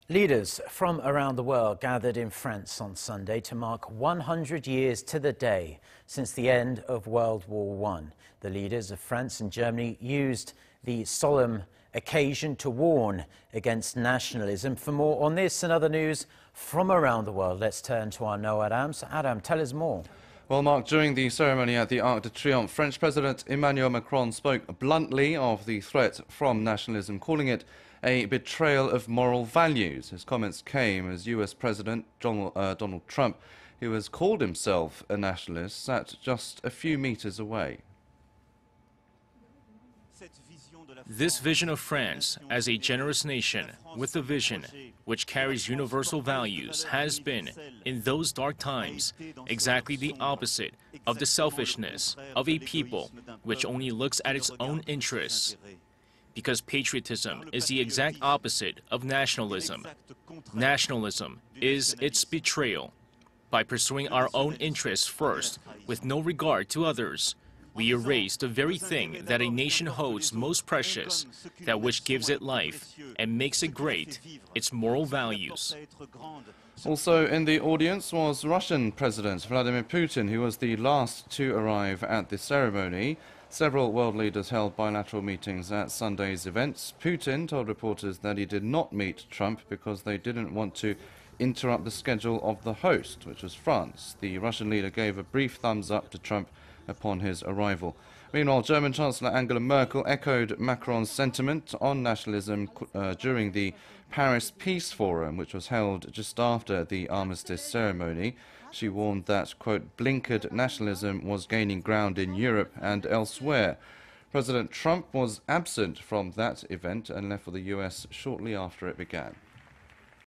Leaders from around the world gathered in France on Sunday to mark 100 years to the day since the end of World War I. The leaders of France and Germany used the solemn occasion to warn against nationalism. For more on this and other news from around the world, let's turn to our Ro Aram. So Adam, tell us more. Well, Mark, during the ceremony at the Arc de Triomphe, French President Emmanuel Macron spoke bluntly of the threat from nationalism, calling it a betrayal of moral values. His comments came as US President Donald Trump, who has called himself a nationalist, sat just a few meters away. This vision of France as a generous nation with a vision which carries universal values has been, in those dark times, exactly the opposite of the selfishness of a people which only looks at its own interests. Because patriotism is the exact opposite of nationalism. Nationalism is its betrayal. By pursuing our own interests first, with no regard to others, we erase the very thing that a nation holds most precious, that which gives it life and makes it great, its moral values. Also in the audience was Russian President Vladimir Putin, who was the last to arrive at the ceremony. Several world leaders held bilateral meetings at Sunday's events. Putin told reporters that he did not meet Trump because they didn't want to interrupt the schedule of the host, which was France. The Russian leader gave a brief thumbs up to Trump upon his arrival. Meanwhile, German Chancellor Angela Merkel echoed Macron's sentiment on nationalism during the Paris Peace Forum, which was held just after the armistice ceremony. She warned that, quote, blinkered nationalism was gaining ground in Europe and elsewhere. President Trump was absent from that event and left for the US shortly after it began.